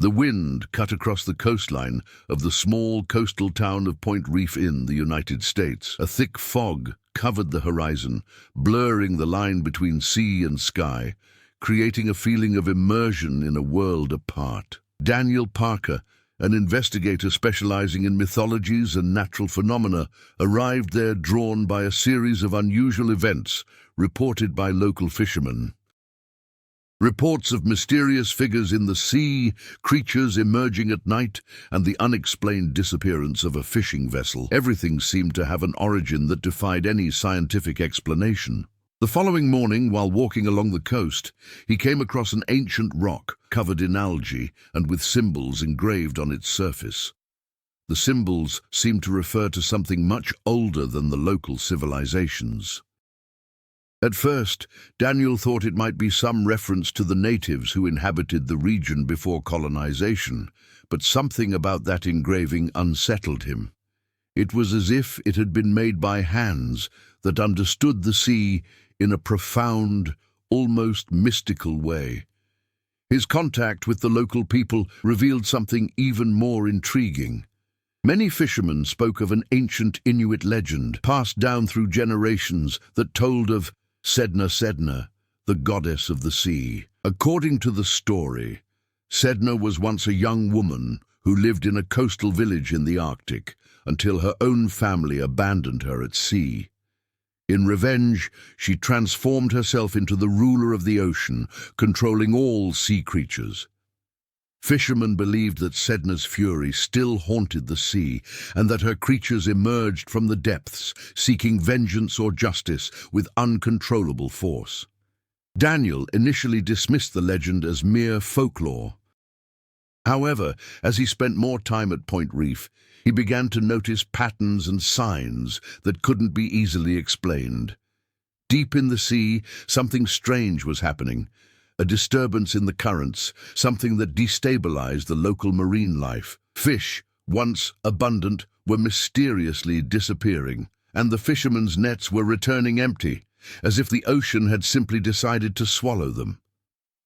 The wind cut across the coastline of the small coastal town of Point Reef in the United States. A thick fog covered the horizon, blurring the line between sea and sky, creating a feeling of immersion in a world apart. Daniel Parker, an investigator specializing in mythologies and natural phenomena, arrived there drawn by a series of unusual events reported by local fishermen. Reports of mysterious figures in the sea, creatures emerging at night, and the unexplained disappearance of a fishing vessel. Everything seemed to have an origin that defied any scientific explanation. The following morning, while walking along the coast, he came across an ancient rock covered in algae and with symbols engraved on its surface. The symbols seemed to refer to something much older than the local civilizations. At first, Daniel thought it might be some reference to the natives who inhabited the region before colonization, but something about that engraving unsettled him. It was as if it had been made by hands that understood the sea in a profound, almost mystical way. His contact with the local people revealed something even more intriguing. Many fishermen spoke of an ancient Inuit legend passed down through generations that told of Sedna, the goddess of the sea. According to the story, Sedna was once a young woman who lived in a coastal village in the Arctic until her own family abandoned her at sea. In revenge, she transformed herself into the ruler of the ocean, controlling all sea creatures. Fishermen believed that Sedna's fury still haunted the sea and that her creatures emerged from the depths, seeking vengeance or justice with uncontrollable force. Daniel initially dismissed the legend as mere folklore. However, as he spent more time at Point Reef, he began to notice patterns and signs that couldn't be easily explained. Deep in the sea, something strange was happening. A disturbance in the currents, something that destabilized the local marine life. Fish, once abundant, were mysteriously disappearing, and the fishermen's nets were returning empty, as if the ocean had simply decided to swallow them.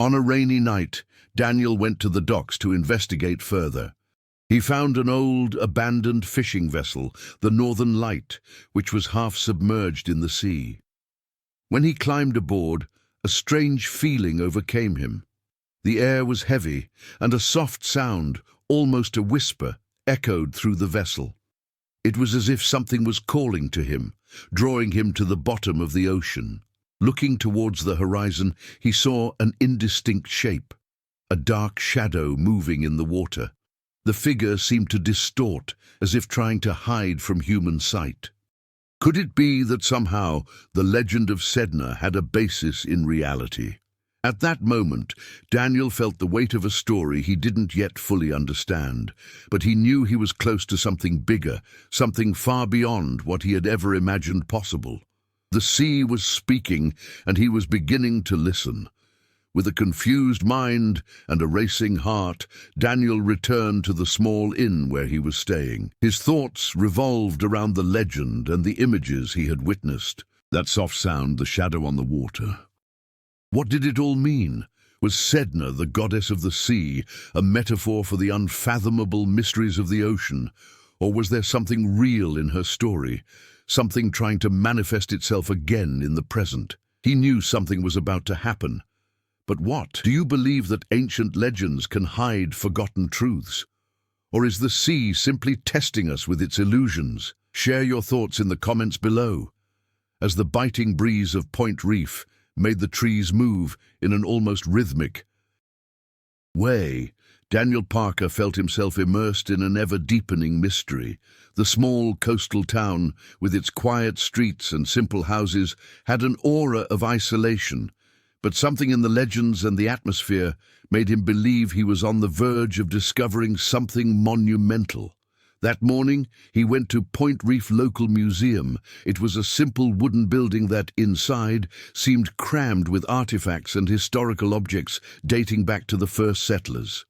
On a rainy night, Daniel went to the docks to investigate further. He found an old, abandoned fishing vessel, the Northern Light, which was half submerged in the sea. When he climbed aboard, a strange feeling overcame him. The air was heavy, and a soft sound, almost a whisper, echoed through the vessel. It was as if something was calling to him, drawing him to the bottom of the ocean. Looking towards the horizon, he saw an indistinct shape, a dark shadow moving in the water. The figure seemed to distort, as if trying to hide from human sight. Could it be that somehow the legend of Sedna had a basis in reality? At that moment, Daniel felt the weight of a story he didn't yet fully understand, but he knew he was close to something bigger, something far beyond what he had ever imagined possible. The sea was speaking, and he was beginning to listen. With a confused mind and a racing heart, Daniel returned to the small inn where he was staying. His thoughts revolved around the legend and the images he had witnessed. That soft sound, the shadow on the water. What did it all mean? Was Sedna, the goddess of the sea, a metaphor for the unfathomable mysteries of the ocean? Or was there something real in her story, something trying to manifest itself again in the present? He knew something was about to happen. But what? Do you believe that ancient legends can hide forgotten truths? Or is the sea simply testing us with its illusions? Share your thoughts in the comments below. As the biting breeze of Point Reef made the trees move in an almost rhythmic way, Daniel Parker felt himself immersed in an ever-deepening mystery. The small coastal town, with its quiet streets and simple houses, had an aura of isolation, but something in the legends and the atmosphere made him believe he was on the verge of discovering something monumental. That morning, he went to Point Reef Local Museum. It was a simple wooden building that, inside, seemed crammed with artifacts and historical objects dating back to the first settlers.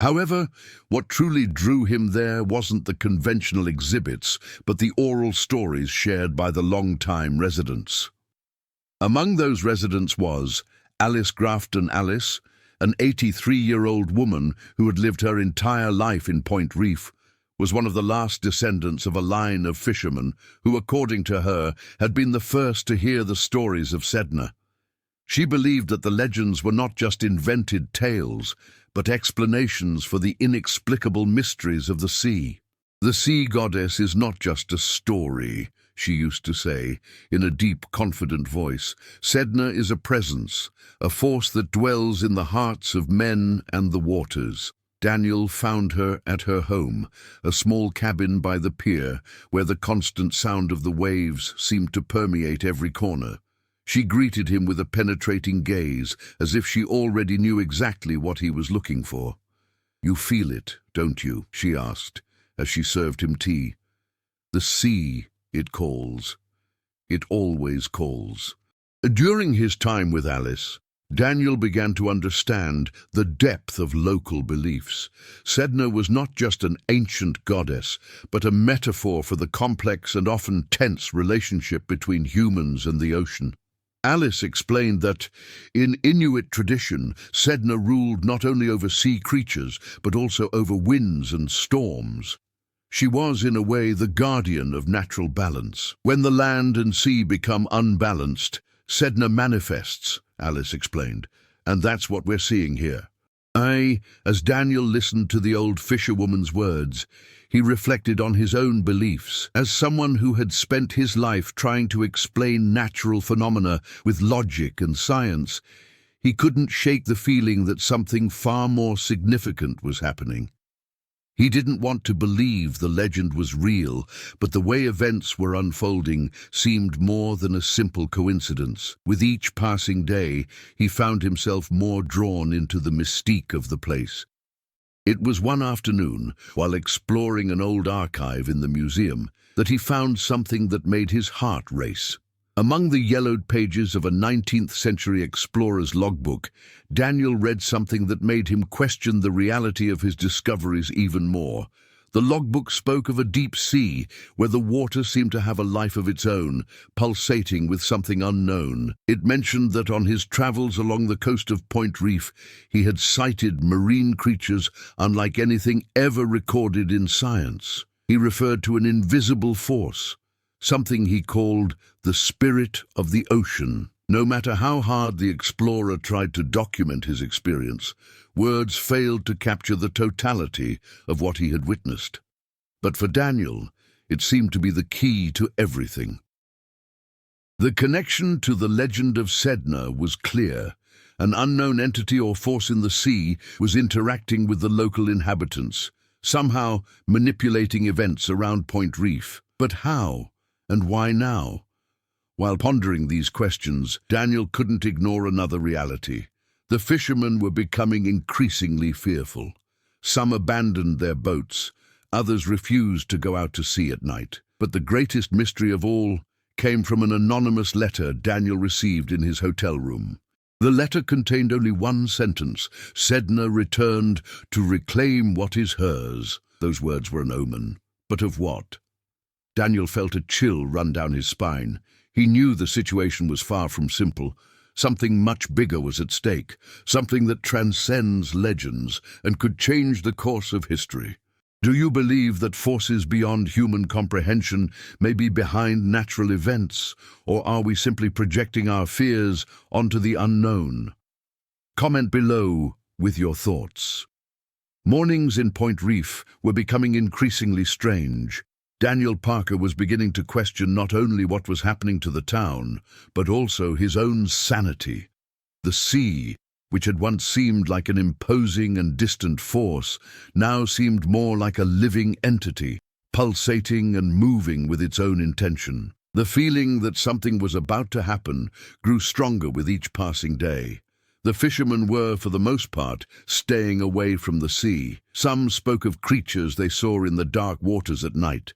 However, what truly drew him there wasn't the conventional exhibits, but the oral stories shared by the long-time residents. Among those residents was Alice Grafton Alice, an 83-year-old woman who had lived her entire life in Point Reef, was one of the last descendants of a line of fishermen who, according to her, had been the first to hear the stories of Sedna. She believed that the legends were not just invented tales, but explanations for the inexplicable mysteries of the sea. "The sea goddess is not just a story," she used to say, in a deep, confident voice. "Sedna is a presence, a force that dwells in the hearts of men and the waters." Daniel found her at her home, a small cabin by the pier, where the constant sound of the waves seemed to permeate every corner. She greeted him with a penetrating gaze, as if she already knew exactly what he was looking for. "You feel it, don't you?" she asked, as she served him tea. "The sea, it calls. It always calls." During his time with Alice, Daniel began to understand the depth of local beliefs. Sedna was not just an ancient goddess, but a metaphor for the complex and often tense relationship between humans and the ocean. Alice explained that, in Inuit tradition, Sedna ruled not only over sea creatures, but also over winds and storms. She was, in a way, the guardian of natural balance. "When the land and sea become unbalanced, Sedna manifests," Alice explained, "and that's what we're seeing here." As Daniel listened to the old fisherwoman's words, he reflected on his own beliefs. As someone who had spent his life trying to explain natural phenomena with logic and science, he couldn't shake the feeling that something far more significant was happening. He didn't want to believe the legend was real, but the way events were unfolding seemed more than a simple coincidence. With each passing day, he found himself more drawn into the mystique of the place. It was one afternoon, while exploring an old archive in the museum, that he found something that made his heart race. Among the yellowed pages of a 19th-century explorer's logbook, Daniel read something that made him question the reality of his discoveries even more. The logbook spoke of a deep sea, where the water seemed to have a life of its own, pulsating with something unknown. It mentioned that on his travels along the coast of Point Reef, he had sighted marine creatures unlike anything ever recorded in science. He referred to an invisible force, something he called the spirit of the ocean. No matter how hard the explorer tried to document his experience, words failed to capture the totality of what he had witnessed. But for Daniel, it seemed to be the key to everything. The connection to the legend of Sedna was clear. An unknown entity or force in the sea was interacting with the local inhabitants, somehow manipulating events around Point Reef. But how? And why now? While pondering these questions, Daniel couldn't ignore another reality. The fishermen were becoming increasingly fearful. Some abandoned their boats, others refused to go out to sea at night. But the greatest mystery of all came from an anonymous letter Daniel received in his hotel room. The letter contained only one sentence: "Sedna returned to reclaim what is hers." Those words were an omen. But of what? Daniel felt a chill run down his spine. He knew the situation was far from simple. Something much bigger was at stake, something that transcends legends and could change the course of history. Do you believe that forces beyond human comprehension may be behind natural events, or are we simply projecting our fears onto the unknown? Comment below with your thoughts. Mornings in Point Reef were becoming increasingly strange. Daniel Parker was beginning to question not only what was happening to the town, but also his own sanity. The sea, which had once seemed like an imposing and distant force, now seemed more like a living entity, pulsating and moving with its own intention. The feeling that something was about to happen grew stronger with each passing day. The fishermen were, for the most part, staying away from the sea. Some spoke of creatures they saw in the dark waters at night,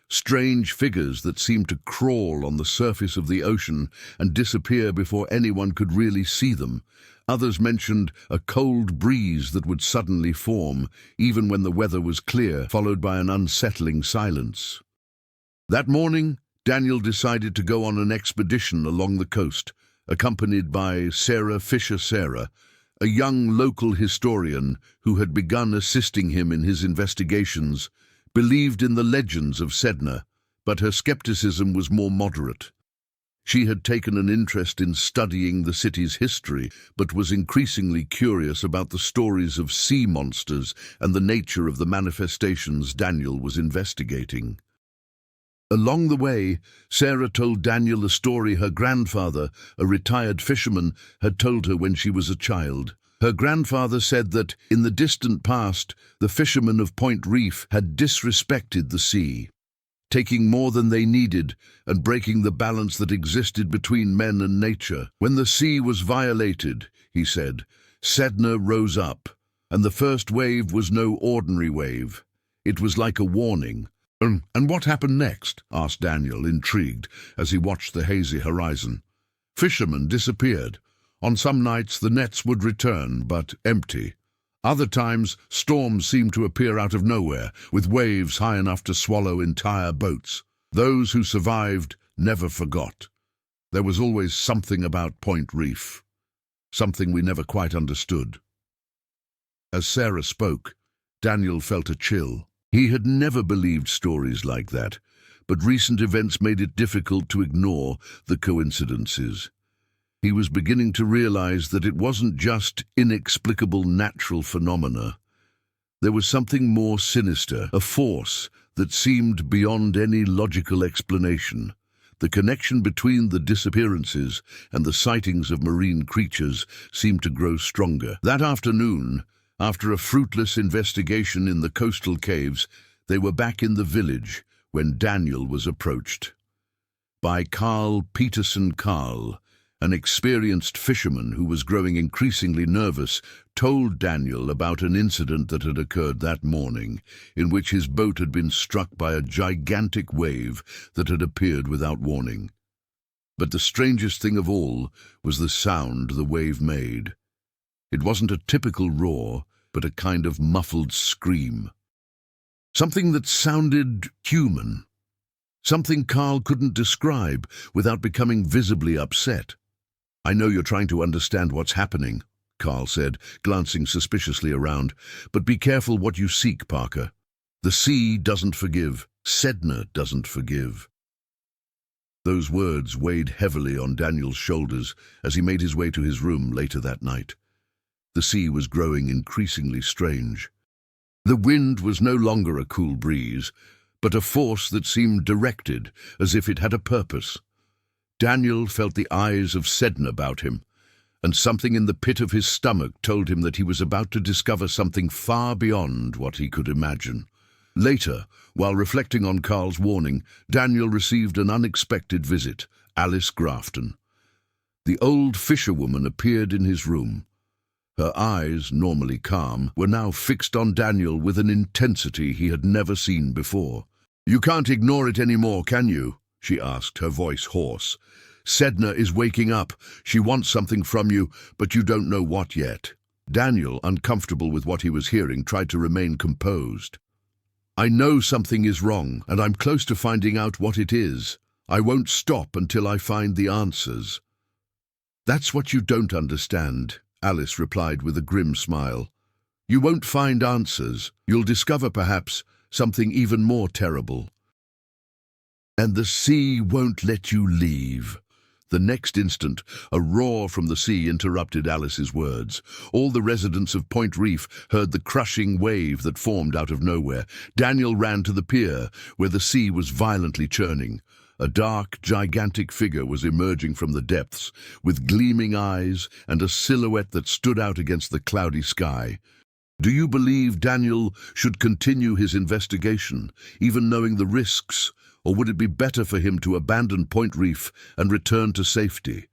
strange figures that seemed to crawl on the surface of the ocean and disappear before anyone could really see them. Others mentioned a cold breeze that would suddenly form, even when the weather was clear, followed by an unsettling silence. That morning, Daniel decided to go on an expedition along the coast, accompanied by Sarah Fisher, a young local historian who had begun assisting him in his investigations, believed in the legends of Sedna, but her skepticism was more moderate. She had taken an interest in studying the city's history, but was increasingly curious about the stories of sea monsters and the nature of the manifestations Daniel was investigating. Along the way, Sarah told Daniel a story her grandfather, a retired fisherman, had told her when she was a child. Her grandfather said that, in the distant past, the fishermen of Point Reef had disrespected the sea, taking more than they needed and breaking the balance that existed between men and nature. When the sea was violated, he said, Sedna rose up, and the first wave was no ordinary wave. It was like a warning. And what happened next? Asked Daniel, intrigued, as he watched the hazy horizon. Fishermen disappeared. On some nights the nets would return, but empty. Other times, storms seemed to appear out of nowhere, with waves high enough to swallow entire boats. Those who survived never forgot. There was always something about Point Reef, something we never quite understood. As Sarah spoke, Daniel felt a chill. He had never believed stories like that, but recent events made it difficult to ignore the coincidences. He was beginning to realize that it wasn't just inexplicable natural phenomena. There was something more sinister, a force that seemed beyond any logical explanation. The connection between the disappearances and the sightings of marine creatures seemed to grow stronger. That afternoon, after a fruitless investigation in the coastal caves, they were back in the village when Daniel was approached by Carl Peterson. Carl, an experienced fisherman who was growing increasingly nervous, told Daniel about an incident that had occurred that morning, in which his boat had been struck by a gigantic wave that had appeared without warning. But the strangest thing of all was the sound the wave made. It wasn't a typical roar, but a kind of muffled scream. Something that sounded human. Something Carl couldn't describe without becoming visibly upset. I know you're trying to understand what's happening, Carl said, glancing suspiciously around. But be careful what you seek, Parker. The sea doesn't forgive. Sedna doesn't forgive. Those words weighed heavily on Daniel's shoulders as he made his way to his room later that night. The sea was growing increasingly strange. The wind was no longer a cool breeze, but a force that seemed directed, as if it had a purpose. Daniel felt the eyes of Sedna about him, and something in the pit of his stomach told him that he was about to discover something far beyond what he could imagine. Later, while reflecting on Carl's warning, Daniel received an unexpected visit. Alice Grafton. The old fisherwoman appeared in his room. Her eyes, normally calm, were now fixed on Daniel with an intensity he had never seen before. "You can't ignore it anymore, can you?" she asked, her voice hoarse. "Sedna is waking up. She wants something from you, but you don't know what yet." Daniel, uncomfortable with what he was hearing, tried to remain composed. "I know something is wrong, and I'm close to finding out what it is. I won't stop until I find the answers." "That's what you don't understand," Alice replied with a grim smile. "You won't find answers. You'll discover, perhaps, something even more terrible. And the sea won't let you leave." The next instant, a roar from the sea interrupted Alice's words. All the residents of Point Reef heard the crushing wave that formed out of nowhere. Daniel ran to the pier, where the sea was violently churning. A dark, gigantic figure was emerging from the depths, with gleaming eyes and a silhouette that stood out against the cloudy sky. Do you believe Daniel should continue his investigation, even knowing the risks, or would it be better for him to abandon Point Reef and return to safety?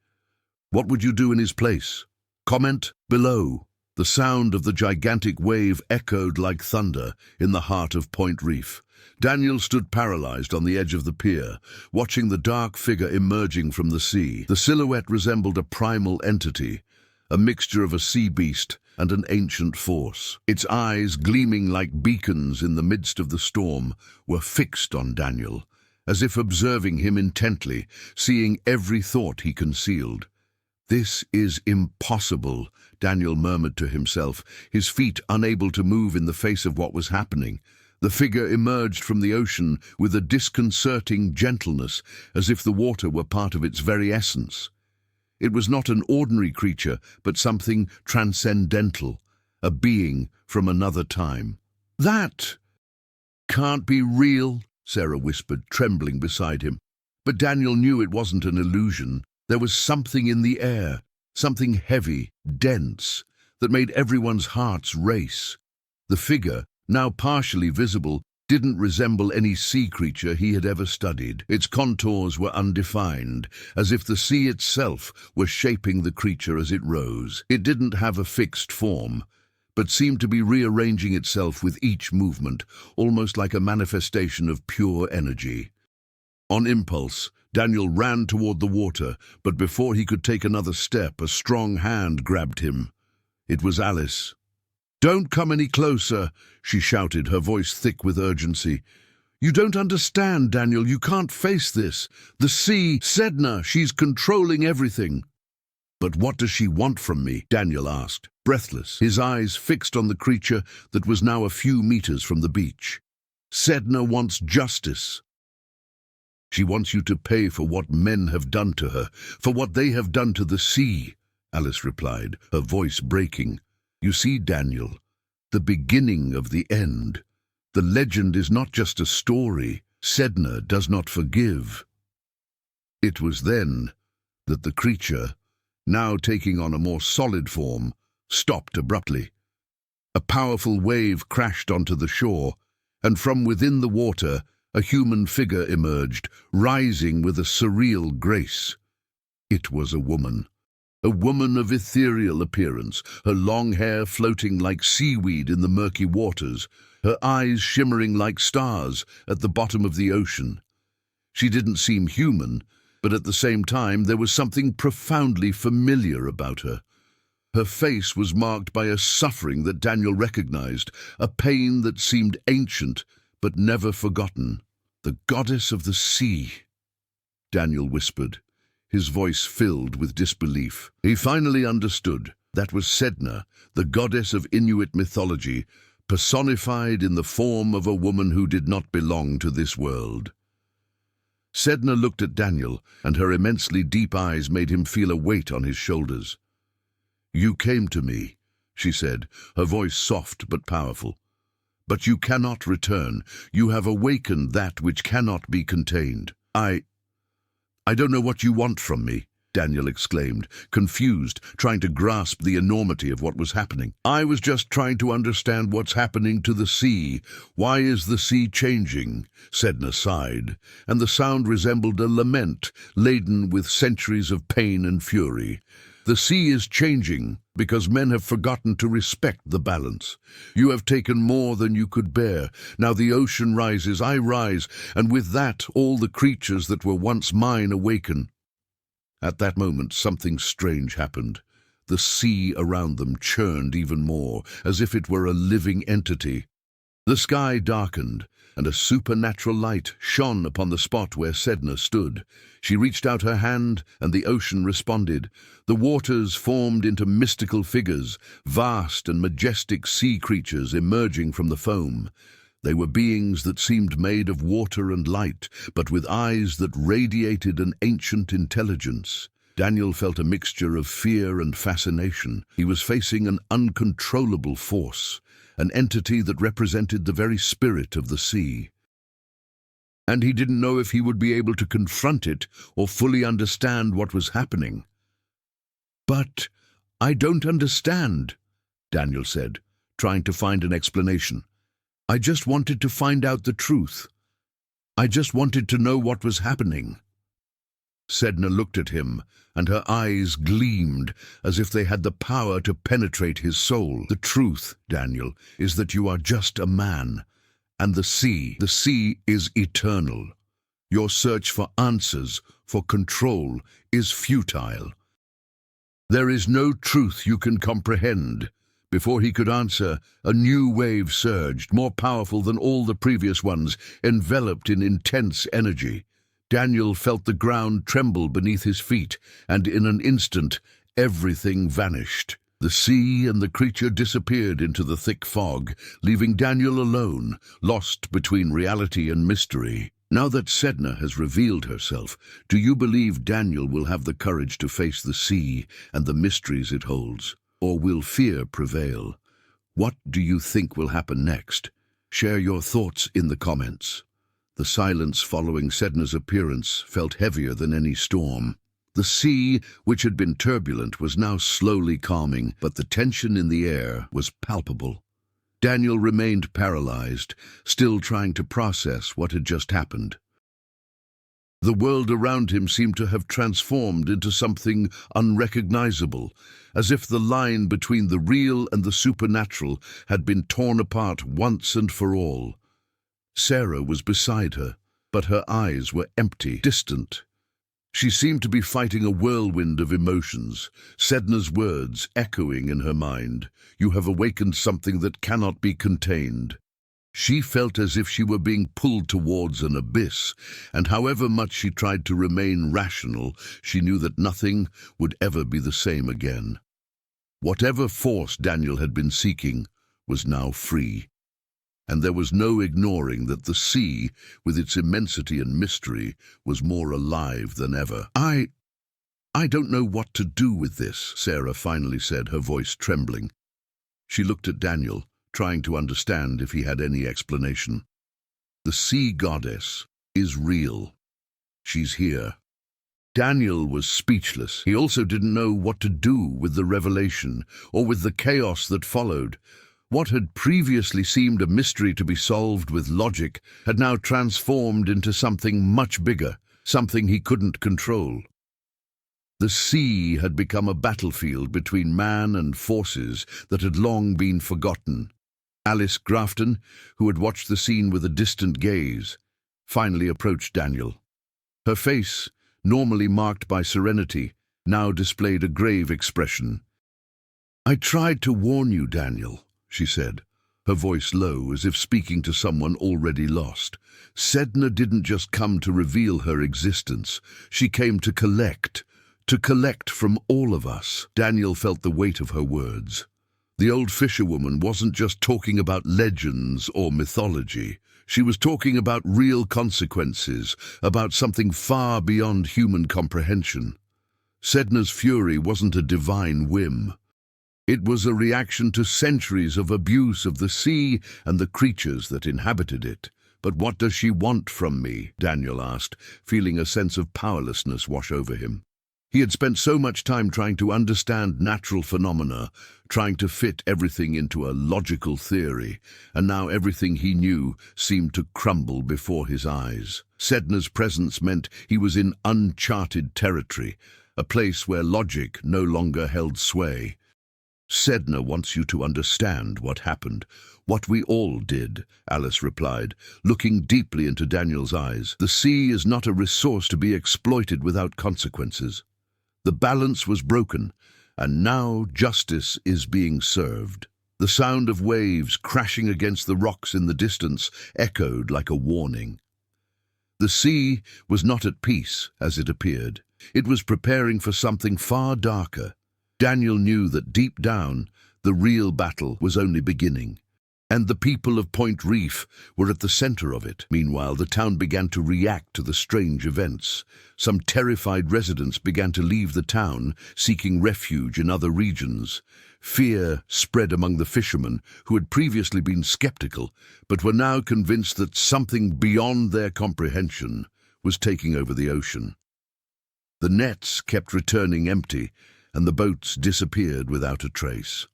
What would you do in his place? Comment below. The sound of the gigantic wave echoed like thunder in the heart of Point Reef. Daniel stood paralyzed on the edge of the pier, watching the dark figure emerging from the sea. The silhouette resembled a primal entity, a mixture of a sea beast and an ancient force. Its eyes, gleaming like beacons in the midst of the storm, were fixed on Daniel, as if observing him intently, seeing every thought he concealed. "This is impossible," Daniel murmured to himself, his feet unable to move in the face of what was happening. The figure emerged from the ocean with a disconcerting gentleness, as if the water were part of its very essence. It was not an ordinary creature, but something transcendental, a being from another time. "That can't be real," Sarah whispered, trembling beside him. But Daniel knew it wasn't an illusion. There was something in the air, something heavy, dense, that made everyone's hearts race. The figure, now partially visible, didn't resemble any sea creature he had ever studied. Its contours were undefined, as if the sea itself were shaping the creature as it rose. It didn't have a fixed form, but seemed to be rearranging itself with each movement, almost like a manifestation of pure energy. On impulse, Daniel ran toward the water, but before he could take another step, a strong hand grabbed him. It was Alice. "Don't come any closer," she shouted, her voice thick with urgency. "You don't understand, Daniel. You can't face this. The sea, Sedna, she's controlling everything." "But what does she want from me?" Daniel asked, breathless, his eyes fixed on the creature that was now a few meters from the beach. "Sedna wants justice. She wants you to pay for what men have done to her, for what they have done to the sea," Alice replied, her voice breaking. "You see, Daniel, the beginning of the end. The legend is not just a story. Sedna does not forgive." It was then that the creature, now taking on a more solid form, stopped abruptly. A powerful wave crashed onto the shore, and from within the water, a human figure emerged, rising with a surreal grace. It was a woman of ethereal appearance, her long hair floating like seaweed in the murky waters, her eyes shimmering like stars at the bottom of the ocean. She didn't seem human, but at the same time there was something profoundly familiar about her. Her face was marked by a suffering that Daniel recognized, a pain that seemed ancient but never forgotten. "The goddess of the sea," Daniel whispered, his voice filled with disbelief. He finally understood. That was Sedna, the goddess of Inuit mythology, personified in the form of a woman who did not belong to this world. Sedna looked at Daniel, and her immensely deep eyes made him feel a weight on his shoulders. "You came to me," she said, her voice soft but powerful. "But you cannot return. You have awakened that which cannot be contained. I don't know what you want from me," Daniel exclaimed, confused, trying to grasp the enormity of what was happening. "I was just trying to understand what's happening to the sea. Why is the sea changing?" Sedna sighed, and the sound resembled a lament laden with centuries of pain and fury. "The sea is changing because men have forgotten to respect the balance. You have taken more than you could bear. Now the ocean rises, I rise, and with that all the creatures that were once mine awaken." At that moment something strange happened. The sea around them churned even more, as if it were a living entity. The sky darkened, and a supernatural light shone upon the spot where Sedna stood. She reached out her hand, and the ocean responded. The waters formed into mystical figures, vast and majestic sea creatures emerging from the foam. They were beings that seemed made of water and light, but with eyes that radiated an ancient intelligence. Daniel felt a mixture of fear and fascination. He was facing an uncontrollable force, an entity that represented the very spirit of the sea. And he didn't know if he would be able to confront it or fully understand what was happening. "But I don't understand," Daniel said, trying to find an explanation. "I just wanted to find out the truth. I just wanted to know what was happening." Sedna looked at him, and her eyes gleamed as if they had the power to penetrate his soul. "The truth, Daniel, is that you are just a man, and the sea is eternal. Your search for answers, for control, is futile. There is no truth you can comprehend." Before he could answer, a new wave surged, more powerful than all the previous ones, enveloped in intense energy. Daniel felt the ground tremble beneath his feet, and in an instant, everything vanished. The sea and the creature disappeared into the thick fog, leaving Daniel alone, lost between reality and mystery. Now that Sedna has revealed herself, do you believe Daniel will have the courage to face the sea and the mysteries it holds? Or will fear prevail? What do you think will happen next? Share your thoughts in the comments. The silence following Sedna's appearance felt heavier than any storm. The sea, which had been turbulent, was now slowly calming, but the tension in the air was palpable. Daniel remained paralyzed, still trying to process what had just happened. The world around him seemed to have transformed into something unrecognizable, as if the line between the real and the supernatural had been torn apart once and for all. Sarah was beside her, but her eyes were empty, distant. She seemed to be fighting a whirlwind of emotions, Sedna's words echoing in her mind. "You have awakened something that cannot be contained." She felt as if she were being pulled towards an abyss, and however much she tried to remain rational, she knew that nothing would ever be the same again. Whatever force Daniel had been seeking was now free. And there was no ignoring that the sea, with its immensity and mystery, was more alive than ever. I don't know what to do with this," Sarah finally said, her voice trembling. She looked at Daniel, trying to understand if he had any explanation. "The sea goddess is real. She's here." Daniel was speechless. He also didn't know what to do with the revelation, or with the chaos that followed. What had previously seemed a mystery to be solved with logic had now transformed into something much bigger, something he couldn't control. The sea had become a battlefield between man and forces that had long been forgotten. Alice Grafton, who had watched the scene with a distant gaze, finally approached Daniel. Her face, normally marked by serenity, now displayed a grave expression. "I tried to warn you, Daniel," she said, her voice low as if speaking to someone already lost. "Sedna didn't just come to reveal her existence. She came to collect from all of us." Daniel felt the weight of her words. The old fisherwoman wasn't just talking about legends or mythology. She was talking about real consequences, about something far beyond human comprehension. Sedna's fury wasn't a divine whim. It was a reaction to centuries of abuse of the sea and the creatures that inhabited it. "But what does she want from me?" Daniel asked, feeling a sense of powerlessness wash over him. He had spent so much time trying to understand natural phenomena, trying to fit everything into a logical theory, and now everything he knew seemed to crumble before his eyes. Sedna's presence meant he was in uncharted territory, a place where logic no longer held sway. "Sedna wants you to understand what happened, what we all did," Alice replied, looking deeply into Daniel's eyes. "The sea is not a resource to be exploited without consequences. The balance was broken, and now justice is being served." The sound of waves crashing against the rocks in the distance echoed like a warning. The sea was not at peace, as it appeared. It was preparing for something far darker. Daniel knew that deep down, the real battle was only beginning, and the people of Point Reef were at the center of it. Meanwhile, the town began to react to the strange events. Some terrified residents began to leave the town, seeking refuge in other regions. Fear spread among the fishermen, who had previously been skeptical, but were now convinced that something beyond their comprehension was taking over the ocean. The nets kept returning empty, and the boats disappeared without a trace.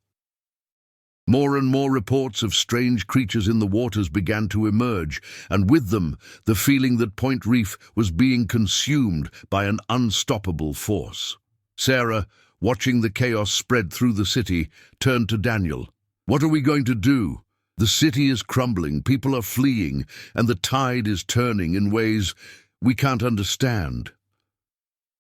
More and more reports of strange creatures in the waters began to emerge, and with them the feeling that Point Reef was being consumed by an unstoppable force. Sarah, watching the chaos spread through the city, turned to Daniel. "What are we going to do? The city is crumbling, people are fleeing, and the tide is turning in ways we can't understand."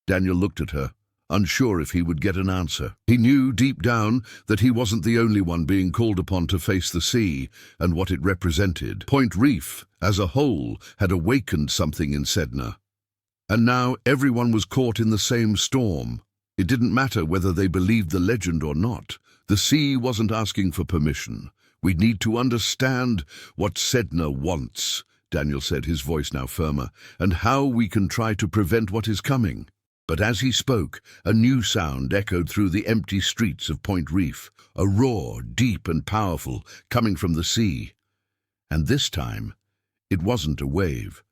Daniel looked at her, unsure if he would get an answer. He knew deep down that he wasn't the only one being called upon to face the sea and what it represented. Point Reef, as a whole, had awakened something in Sedna, and now everyone was caught in the same storm. It didn't matter whether they believed the legend or not. The sea wasn't asking for permission. We need to understand what Sedna wants, Daniel said, his voice now firmer, and how we can try to prevent what is coming. But as he spoke, a new sound echoed through the empty streets of Point Reef, a roar, deep and powerful, coming from the sea. And this time, it wasn't a wave.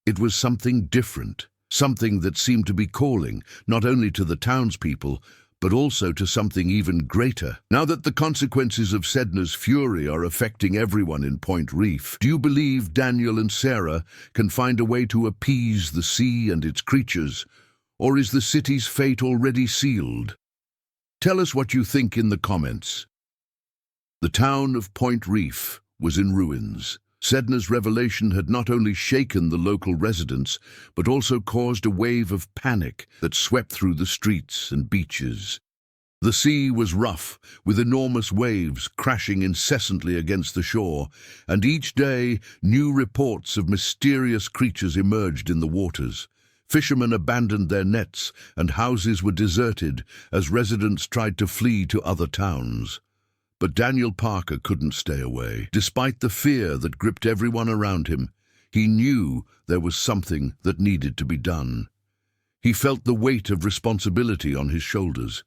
It was something different, something that seemed to be calling, not only to the townspeople, but also to something even greater. Now that the consequences of Sedna's fury are affecting everyone in Point Reef, do you believe Daniel and Sarah can find a way to appease the sea and its creatures? Or is the city's fate already sealed? Tell us what you think in the comments. The town of Point Reef was in ruins. Sedna's revelation had not only shaken the local residents, but also caused a wave of panic that swept through the streets and beaches. The sea was rough, with enormous waves crashing incessantly against the shore, and each day new reports of mysterious creatures emerged in the waters. Fishermen abandoned their nets, and houses were deserted as residents tried to flee to other towns. But Daniel Parker couldn't stay away. Despite the fear that gripped everyone around him, he knew there was something that needed to be done. He felt the weight of responsibility on his shoulders.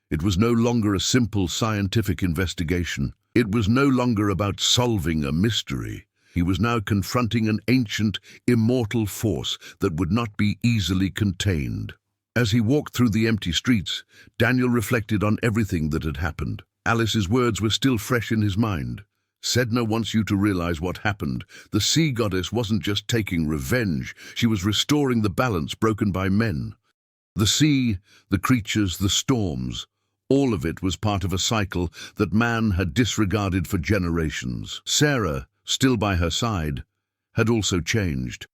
It was no longer a simple scientific investigation. It was no longer about solving a mystery. He was now confronting an ancient, immortal force that would not be easily contained. As he walked through the empty streets, Daniel reflected on everything that had happened. Alice's words were still fresh in his mind. Sedna wants you to realize what happened. The sea goddess wasn't just taking revenge, she was restoring the balance broken by men. The sea, the creatures, the storms, all of it was part of a cycle that man had disregarded for generations. Sarah, still by her side, had also changed.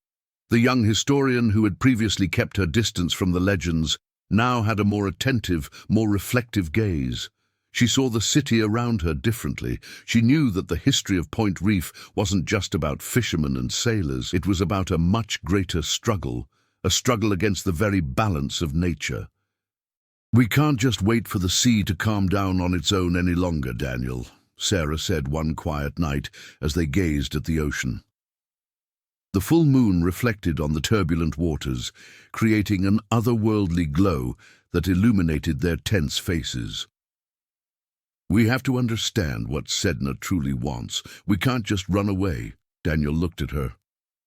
The young historian who had previously kept her distance from the legends now had a more attentive, more reflective gaze. She saw the city around her differently. She knew that the history of Point Reef wasn't just about fishermen and sailors. It was about a much greater struggle, a struggle against the very balance of nature. "We can't just wait for the sea to calm down on its own any longer, Daniel," Sarah said one quiet night as they gazed at the ocean. The full moon reflected on the turbulent waters, creating an otherworldly glow that illuminated their tense faces. "We have to understand what Sedna truly wants. We can't just run away." Daniel looked at her,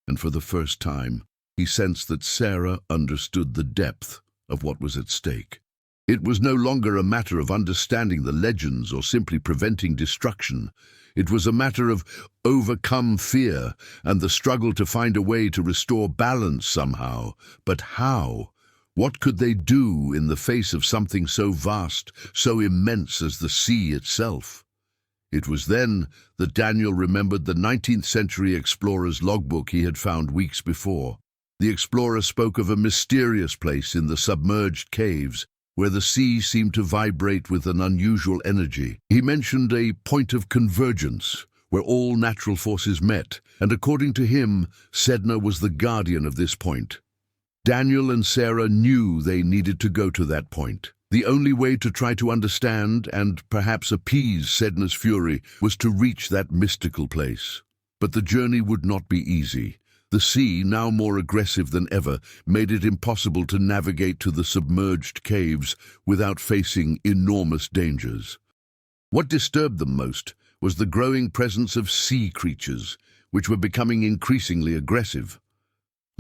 and for the first time, he sensed that Sarah understood the depth of what was at stake. It was no longer a matter of understanding the legends or simply preventing destruction. It was a matter of overcome fear and the struggle to find a way to restore balance somehow. But how? What could they do in the face of something so vast, so immense as the sea itself? It was then that Daniel remembered the 19th century explorer's logbook he had found weeks before. The explorer spoke of a mysterious place in the submerged caves, where the sea seemed to vibrate with an unusual energy. He mentioned a point of convergence, where all natural forces met, and according to him, Sedna was the guardian of this point. Daniel and Sarah knew they needed to go to that point. The only way to try to understand and perhaps appease Sedna's fury was to reach that mystical place. But the journey would not be easy. The sea, now more aggressive than ever, made it impossible to navigate to the submerged caves without facing enormous dangers. What disturbed them most was the growing presence of sea creatures, which were becoming increasingly aggressive.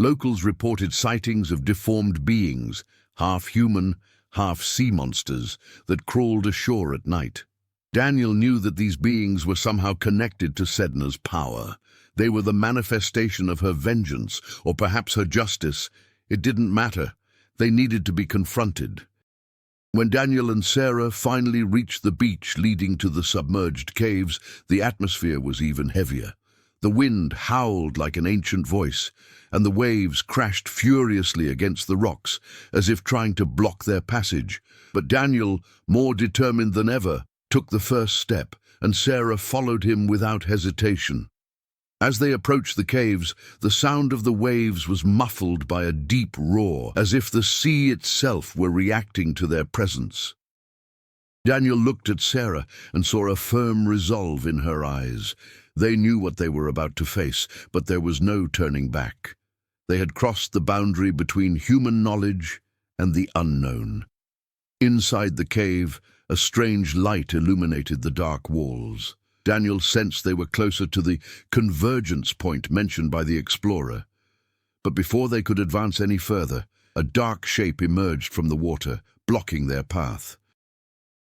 Locals reported sightings of deformed beings, half human, half sea monsters, that crawled ashore at night. Daniel knew that these beings were somehow connected to Sedna's power. They were the manifestation of her vengeance, or perhaps her justice. It didn't matter. They needed to be confronted. When Daniel and Sarah finally reached the beach leading to the submerged caves, the atmosphere was even heavier. The wind howled like an ancient voice, and the waves crashed furiously against the rocks, as if trying to block their passage. But Daniel, more determined than ever, took the first step, and Sarah followed him without hesitation. As they approached the caves, the sound of the waves was muffled by a deep roar, as if the sea itself were reacting to their presence. Daniel looked at Sarah and saw a firm resolve in her eyes. They knew what they were about to face, but there was no turning back. They had crossed the boundary between human knowledge and the unknown. Inside the cave, a strange light illuminated the dark walls. Daniel sensed they were closer to the convergence point mentioned by the explorer. But before they could advance any further, a dark shape emerged from the water, blocking their path.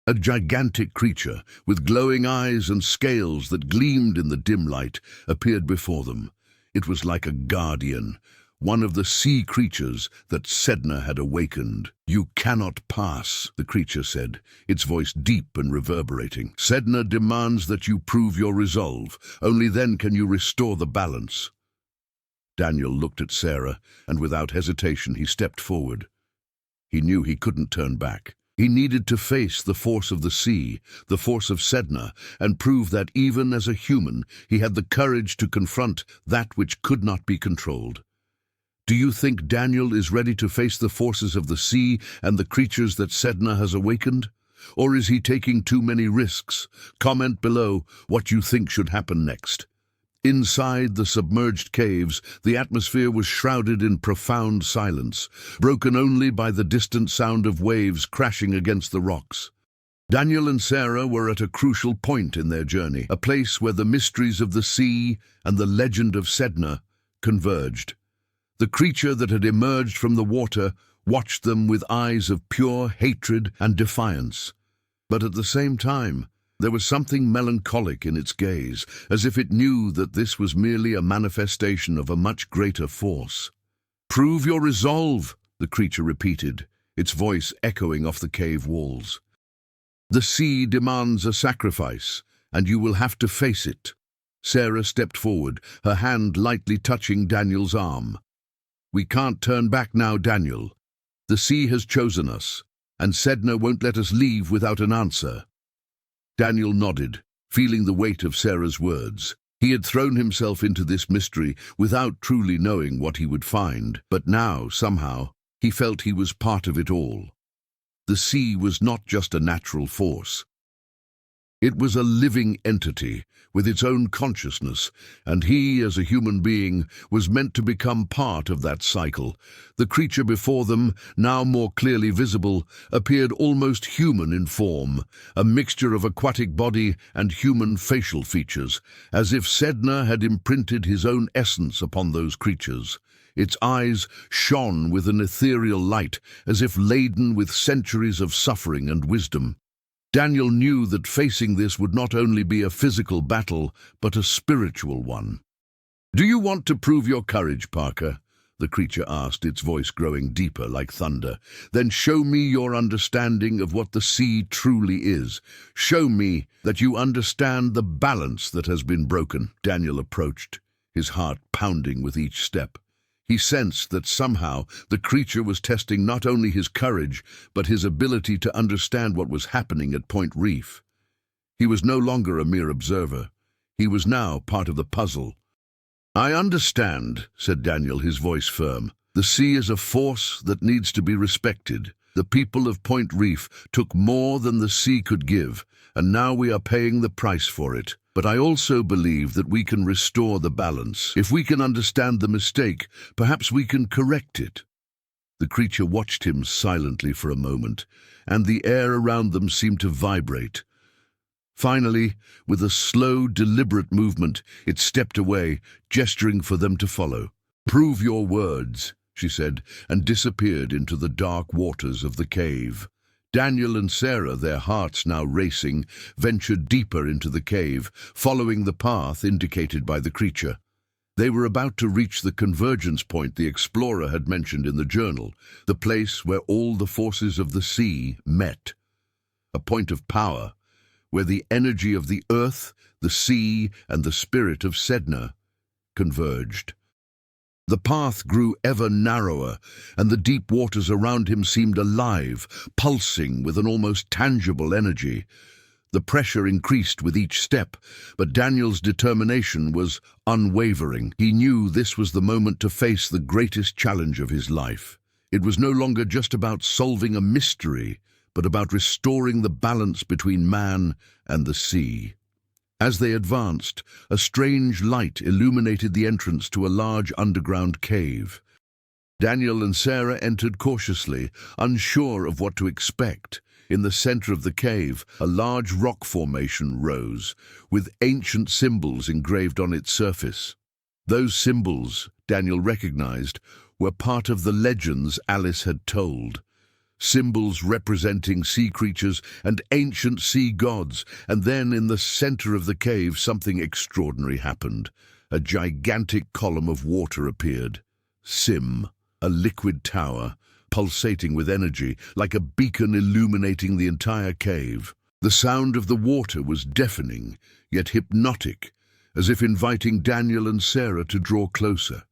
A gigantic creature, with glowing eyes and scales that gleamed in the dim light, appeared before them. It was like a guardian, one of the sea creatures that Sedna had awakened. "You cannot pass," the creature said, its voice deep and reverberating. "Sedna demands that you prove your resolve. Only then can you restore the balance." Daniel looked at Sarah, and without hesitation he stepped forward. He knew he couldn't turn back. He needed to face the force of the sea, the force of Sedna, and prove that even as a human, he had the courage to confront that which could not be controlled. Do you think Daniel is ready to face the forces of the sea and the creatures that Sedna has awakened? Or is he taking too many risks? Comment below what you think should happen next. Inside the submerged caves, the atmosphere was shrouded in profound silence, broken only by the distant sound of waves crashing against the rocks. Daniel and Sarah were at a crucial point in their journey, a place where the mysteries of the sea and the legend of Sedna converged. The creature that had emerged from the water watched them with eyes of pure hatred and defiance. But at the same time, there was something melancholic in its gaze, as if it knew that this was merely a manifestation of a much greater force. "Prove your resolve," the creature repeated, its voice echoing off the cave walls. "The sea demands a sacrifice, and you will have to face it." Sarah stepped forward, her hand lightly touching Daniel's arm. "We can't turn back now, Daniel. The sea has chosen us, and Sedna won't let us leave without an answer." Daniel nodded, feeling the weight of Sarah's words. He had thrown himself into this mystery without truly knowing what he would find, but now, somehow, he felt he was part of it all. The sea was not just a natural force. It was a living entity with its own consciousness, and he, as a human being, was meant to become part of that cycle. The creature before them, now more clearly visible, appeared almost human in form, a mixture of aquatic body and human facial features, as if Sedna had imprinted his own essence upon those creatures. Its eyes shone with an ethereal light, as if laden with centuries of suffering and wisdom. Daniel knew that facing this would not only be a physical battle, but a spiritual one. "Do you want to prove your courage, Parker?" the creature asked, its voice growing deeper like thunder. "Then show me your understanding of what the sea truly is. Show me that you understand the balance that has been broken." Daniel approached, his heart pounding with each step. He sensed that somehow the creature was testing not only his courage, but his ability to understand what was happening at Point Reef. He was no longer a mere observer. He was now part of the puzzle. "I understand," said Daniel, his voice firm. "The sea is a force that needs to be respected. The people of Point Reef took more than the sea could give, and now we are paying the price for it. But I also believe that we can restore the balance. If we can understand the mistake, perhaps we can correct it." The creature watched him silently for a moment, and the air around them seemed to vibrate. Finally, with a slow, deliberate movement, it stepped away, gesturing for them to follow. "Prove your words," she said, and disappeared into the dark waters of the cave. Daniel and Sarah, their hearts now racing, ventured deeper into the cave, following the path indicated by the creature. They were about to reach the convergence point the explorer had mentioned in the journal, the place where all the forces of the sea met. A point of power, where the energy of the earth, the sea, and the spirit of Sedna converged. The path grew ever narrower, and the deep waters around him seemed alive, pulsing with an almost tangible energy. The pressure increased with each step, but Daniel's determination was unwavering. He knew this was the moment to face the greatest challenge of his life. It was no longer just about solving a mystery, but about restoring the balance between man and the sea. As they advanced, a strange light illuminated the entrance to a large underground cave. Daniel and Sarah entered cautiously, unsure of what to expect. In the center of the cave, a large rock formation rose, with ancient symbols engraved on its surface. Those symbols, Daniel recognized, were part of the legends Alice had told. Symbols representing sea creatures and ancient sea gods, and then in the center of the cave something extraordinary happened. A gigantic column of water appeared. Sim, a liquid tower, pulsating with energy, like a beacon illuminating the entire cave. The sound of the water was deafening, yet hypnotic, as if inviting Daniel and Sarah to draw closer.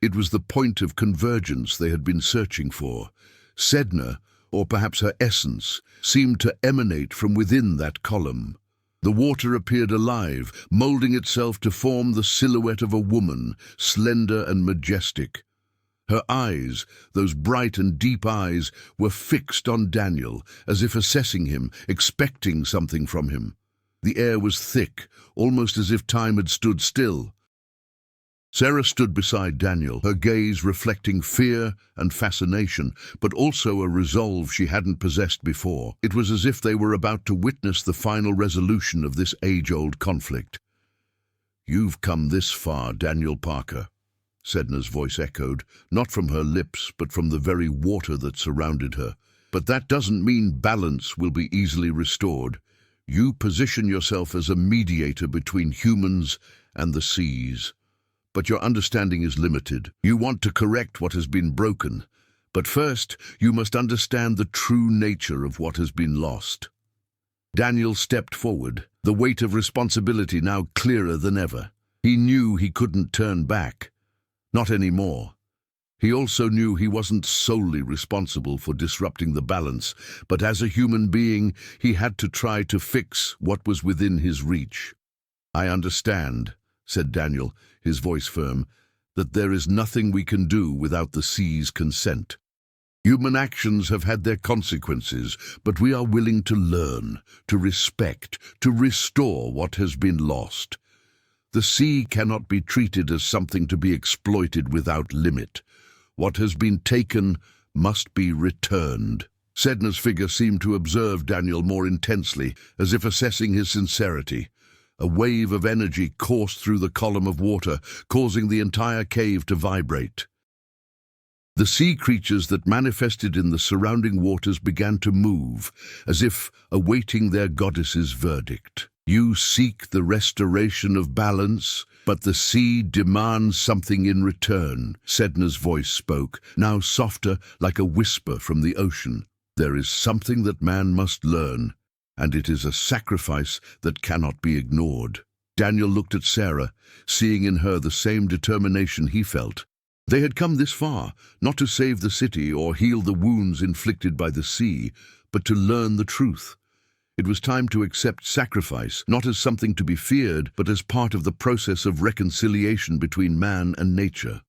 It was the point of convergence they had been searching for. Sedna, or perhaps her essence, seemed to emanate from within that column. The water appeared alive, molding itself to form the silhouette of a woman, slender and majestic. Her eyes, those bright and deep eyes, were fixed on Daniel, as if assessing him, expecting something from him. The air was thick, almost as if time had stood still. Sarah stood beside Daniel, her gaze reflecting fear and fascination, but also a resolve she hadn't possessed before. It was as if they were about to witness the final resolution of this age-old conflict. "You've come this far, Daniel Parker," Sedna's voice echoed, not from her lips, but from the very water that surrounded her. "But that doesn't mean balance will be easily restored. You position yourself as a mediator between humans and the seas. But your understanding is limited. You want to correct what has been broken. But first, you must understand the true nature of what has been lost." Daniel stepped forward, the weight of responsibility now clearer than ever. He knew he couldn't turn back. Not anymore. He also knew he wasn't solely responsible for disrupting the balance, but as a human being, he had to try to fix what was within his reach. "I understand," said Daniel, his voice firm, "that there is nothing we can do without the sea's consent. Human actions have had their consequences, but we are willing to learn, to respect, to restore what has been lost. The sea cannot be treated as something to be exploited without limit. What has been taken must be returned." Sedna's figure seemed to observe Daniel more intensely, as if assessing his sincerity. A wave of energy coursed through the column of water, causing the entire cave to vibrate. The sea creatures that manifested in the surrounding waters began to move, as if awaiting their goddess's verdict. "You seek the restoration of balance, but the sea demands something in return," Sedna's voice spoke, now softer, like a whisper from the ocean. "There is something that man must learn, and it is a sacrifice that cannot be ignored." Daniel looked at Sarah, seeing in her the same determination he felt. They had come this far, not to save the city or heal the wounds inflicted by the sea, but to learn the truth. It was time to accept sacrifice, not as something to be feared, but as part of the process of reconciliation between man and nature.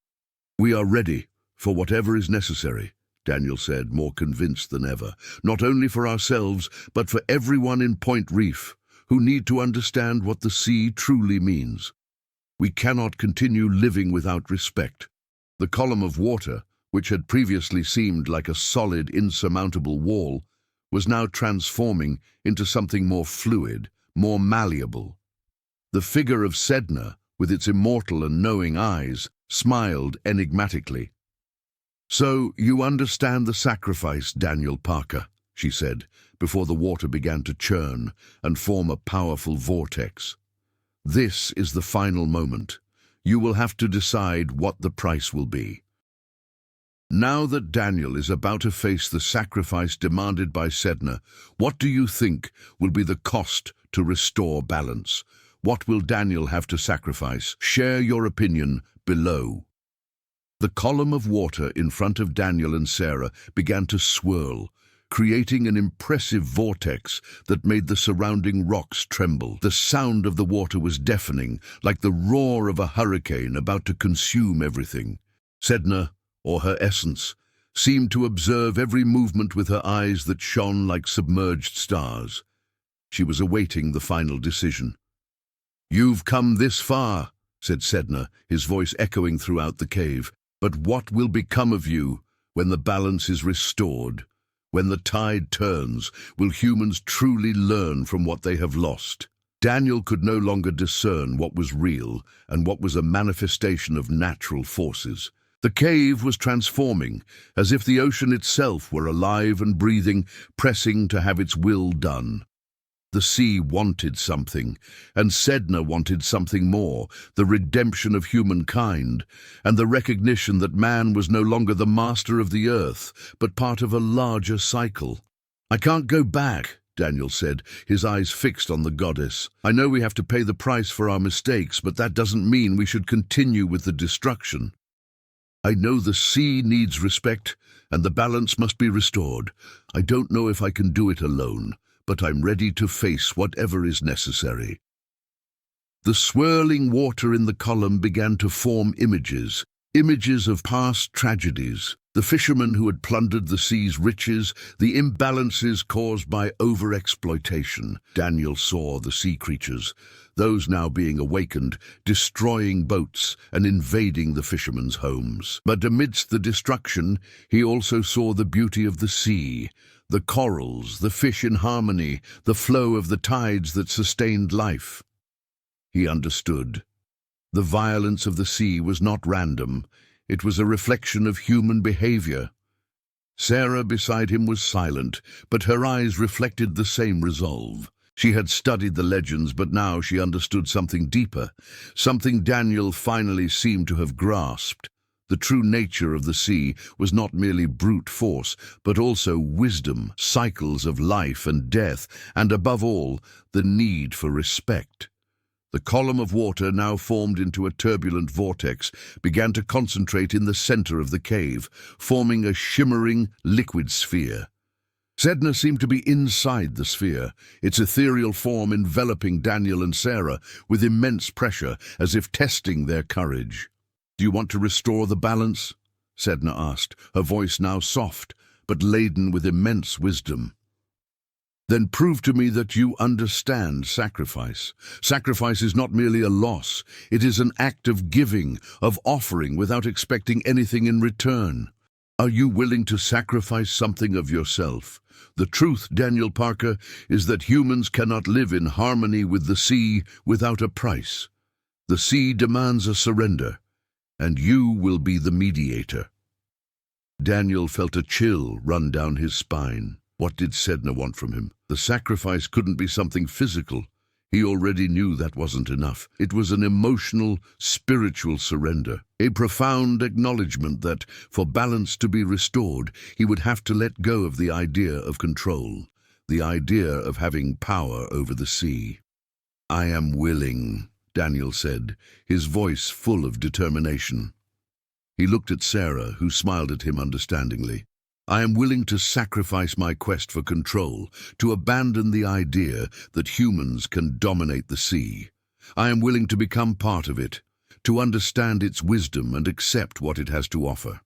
"We are ready for whatever is necessary," Daniel said, more convinced than ever, "not only for ourselves, but for everyone in Point Reef, who need to understand what the sea truly means. We cannot continue living without respect." The column of water, which had previously seemed like a solid, insurmountable wall, was now transforming into something more fluid, more malleable. The figure of Sedna, with its immortal and knowing eyes, smiled enigmatically. "So you understand the sacrifice, Daniel Parker," she said, before the water began to churn and form a powerful vortex. "This is the final moment. You will have to decide what the price will be." Now that Daniel is about to face the sacrifice demanded by Sedna, what do you think will be the cost to restore balance? What will Daniel have to sacrifice? Share your opinion below. The column of water in front of Daniel and Sarah began to swirl, creating an impressive vortex that made the surrounding rocks tremble. The sound of the water was deafening, like the roar of a hurricane about to consume everything. Sedna, or her essence, seemed to observe every movement with her eyes that shone like submerged stars. She was awaiting the final decision. "You've come this far," said Sedna, his voice echoing throughout the cave. "But what will become of you when the balance is restored? When the tide turns, will humans truly learn from what they have lost?" Daniel could no longer discern what was real and what was a manifestation of natural forces. The cave was transforming, as if the ocean itself were alive and breathing, pressing to have its will done. The sea wanted something, and Sedna wanted something more, the redemption of humankind, and the recognition that man was no longer the master of the earth, but part of a larger cycle. "I can't go back," Daniel said, his eyes fixed on the goddess. "I know we have to pay the price for our mistakes, but that doesn't mean we should continue with the destruction. I know the sea needs respect, and the balance must be restored. I don't know if I can do it alone, but I'm ready to face whatever is necessary." The swirling water in the column began to form images of past tragedies, the fishermen who had plundered the sea's riches, the imbalances caused by overexploitation. Daniel saw the sea creatures, those now being awakened, destroying boats and invading the fishermen's homes. But amidst the destruction, he also saw the beauty of the sea, the corals, the fish in harmony, the flow of the tides that sustained life. He understood. The violence of the sea was not random. It was a reflection of human behavior. Sarah beside him was silent, but her eyes reflected the same resolve. She had studied the legends, but now she understood something deeper, something Daniel finally seemed to have grasped. The true nature of the sea was not merely brute force, but also wisdom, cycles of life and death, and above all, the need for respect. The column of water, now formed into a turbulent vortex, began to concentrate in the center of the cave, forming a shimmering, liquid sphere. Sedna seemed to be inside the sphere, its ethereal form enveloping Daniel and Sarah with immense pressure, as if testing their courage. "Do you want to restore the balance?" Sedna asked, her voice now soft, but laden with immense wisdom. "Then prove to me that you understand sacrifice. Sacrifice is not merely a loss. It is an act of giving, of offering without expecting anything in return. Are you willing to sacrifice something of yourself? The truth, Daniel Parker, is that humans cannot live in harmony with the sea without a price. The sea demands a surrender, and you will be the mediator." Daniel felt a chill run down his spine. What did Sedna want from him? The sacrifice couldn't be something physical. He already knew that wasn't enough. It was an emotional, spiritual surrender, a profound acknowledgement that, for balance to be restored, he would have to let go of the idea of control, the idea of having power over the sea. "I am willing," Daniel said, his voice full of determination. He looked at Sarah, who smiled at him understandingly. "I am willing to sacrifice my quest for control, to abandon the idea that humans can dominate the sea. I am willing to become part of it, to understand its wisdom and accept what it has to offer."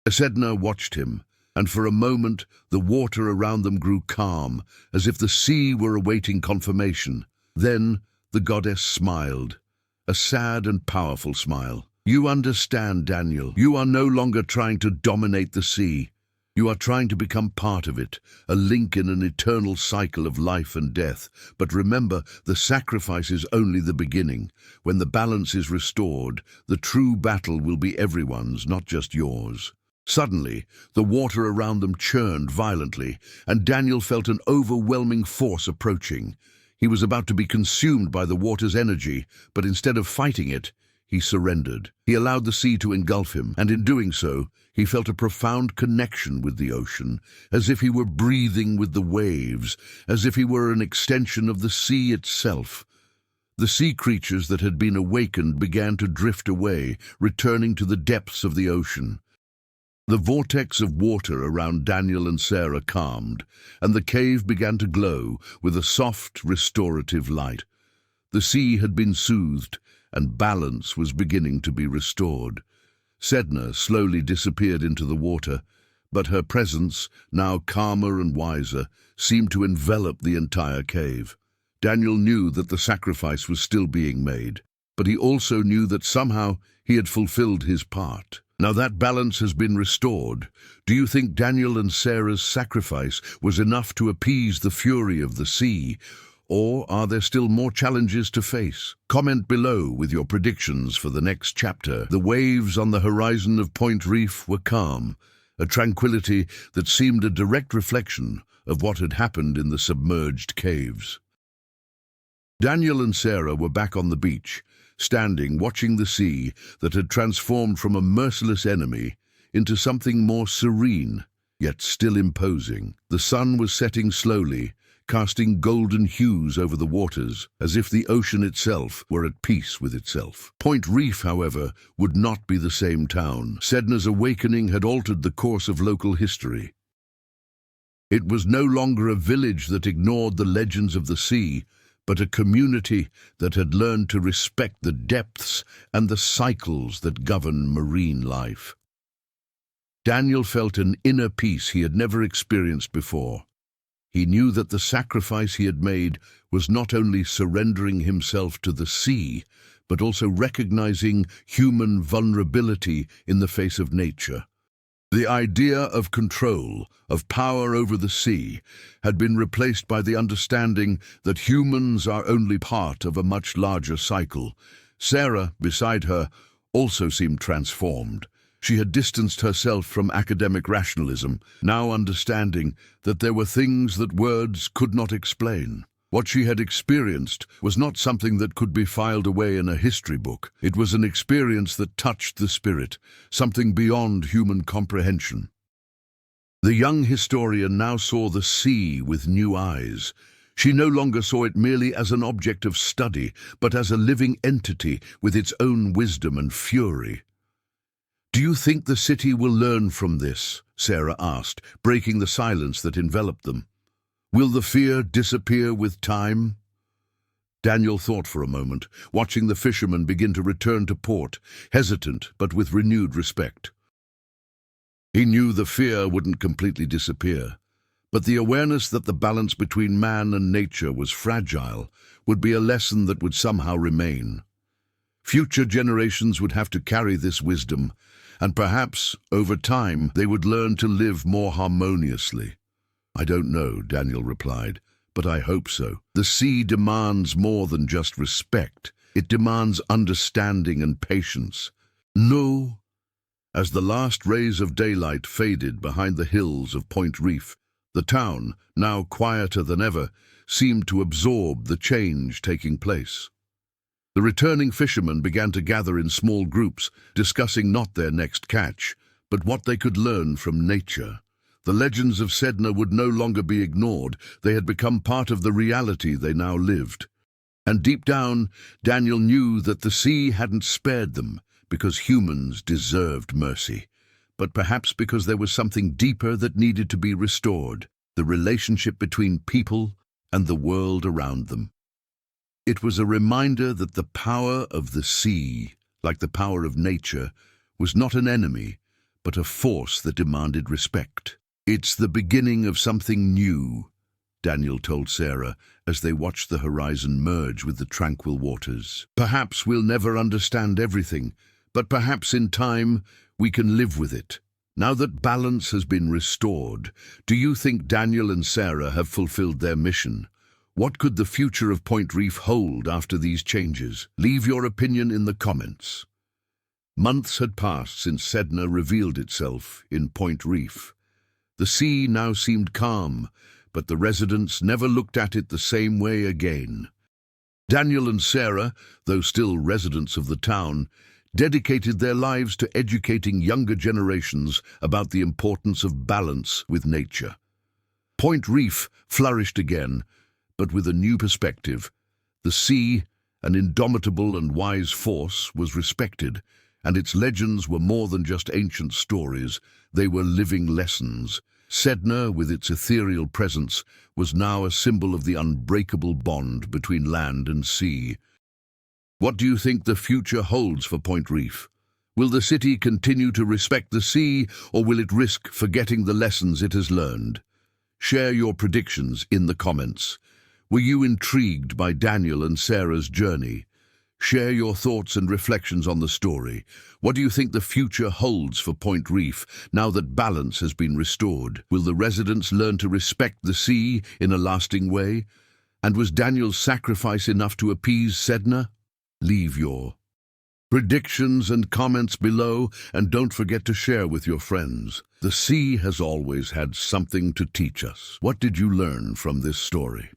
Sedna watched him, and for a moment the water around them grew calm, as if the sea were awaiting confirmation. Then the goddess smiled, a sad and powerful smile. "You understand, Daniel. You are no longer trying to dominate the sea. You are trying to become part of it, a link in an eternal cycle of life and death. But remember, the sacrifice is only the beginning. When the balance is restored, the true battle will be everyone's, not just yours." Suddenly, the water around them churned violently, and Daniel felt an overwhelming force approaching. He was about to be consumed by the water's energy, but instead of fighting it, he surrendered. He allowed the sea to engulf him, and in doing so, he felt a profound connection with the ocean, as if he were breathing with the waves, as if he were an extension of the sea itself. The sea creatures that had been awakened began to drift away, returning to the depths of the ocean. The vortex of water around Daniel and Sarah calmed, and the cave began to glow with a soft, restorative light. The sea had been soothed, and balance was beginning to be restored. Sedna slowly disappeared into the water, but her presence, now calmer and wiser, seemed to envelop the entire cave. Daniel knew that the sacrifice was still being made, but he also knew that somehow he had fulfilled his part. Now that balance has been restored. Do you think Daniel and Sarah's sacrifice was enough to appease the fury of the sea, or are there still more challenges to face? Comment below with your predictions for the next chapter. The waves on the horizon of Point Reef were calm, a tranquility that seemed a direct reflection of what had happened in the submerged caves. Daniel and Sarah were back on the beach, standing watching the sea that had transformed from a merciless enemy into something more serene, yet still imposing. The sun was setting slowly, casting golden hues over the waters, as if the ocean itself were at peace with itself. Point Reef, however, would not be the same town. Sedna's awakening had altered the course of local history. It was no longer a village that ignored the legends of the sea, but a community that had learned to respect the depths and the cycles that govern marine life. Daniel felt an inner peace he had never experienced before. He knew that the sacrifice he had made was not only surrendering himself to the sea, but also recognizing human vulnerability in the face of nature. The idea of control, of power over the sea, had been replaced by the understanding that humans are only part of a much larger cycle. Sarah, beside her, also seemed transformed. She had distanced herself from academic rationalism, now understanding that there were things that words could not explain. What she had experienced was not something that could be filed away in a history book. It was an experience that touched the spirit, something beyond human comprehension. The young historian now saw the sea with new eyes. She no longer saw it merely as an object of study, but as a living entity with its own wisdom and fury. "Do you think the city will learn from this?" Sarah asked, breaking the silence that enveloped them. "Will the fear disappear with time?" Daniel thought for a moment, watching the fishermen begin to return to port, hesitant but with renewed respect. He knew the fear wouldn't completely disappear, but the awareness that the balance between man and nature was fragile would be a lesson that would somehow remain. Future generations would have to carry this wisdom, and perhaps, over time, they would learn to live more harmoniously. "I don't know," Daniel replied, "but I hope so. The sea demands more than just respect. It demands understanding and patience." No. As the last rays of daylight faded behind the hills of Point Reef, the town, now quieter than ever, seemed to absorb the change taking place. The returning fishermen began to gather in small groups, discussing not their next catch, but what they could learn from nature. The legends of Sedna would no longer be ignored. They had become part of the reality they now lived. And deep down, Daniel knew that the sea hadn't spared them because humans deserved mercy, but perhaps because there was something deeper that needed to be restored, the relationship between people and the world around them. It was a reminder that the power of the sea, like the power of nature, was not an enemy, but a force that demanded respect. "It's the beginning of something new," Daniel told Sarah as they watched the horizon merge with the tranquil waters. "Perhaps we'll never understand everything, but perhaps in time we can live with it." Now that balance has been restored, do you think Daniel and Sarah have fulfilled their mission? What could the future of Point Reef hold after these changes? Leave your opinion in the comments. Months had passed since Sedna revealed itself in Point Reef. The sea now seemed calm, but the residents never looked at it the same way again. Daniel and Sarah, though still residents of the town, dedicated their lives to educating younger generations about the importance of balance with nature. Point Reef flourished again, but with a new perspective. The sea, an indomitable and wise force, was respected, and its legends were more than just ancient stories, they were living lessons. Sedna, with its ethereal presence, was now a symbol of the unbreakable bond between land and sea. What do you think the future holds for Point Reef? Will the city continue to respect the sea, or will it risk forgetting the lessons it has learned? Share your predictions in the comments. Were you intrigued by Daniel and Sarah's journey? Share your thoughts and reflections on the story. What do you think the future holds for Point Reef now that balance has been restored? Will the residents learn to respect the sea in a lasting way? And was Daniel's sacrifice enough to appease Sedna? Leave your predictions and comments below, and don't forget to share with your friends. The sea has always had something to teach us. What did you learn from this story?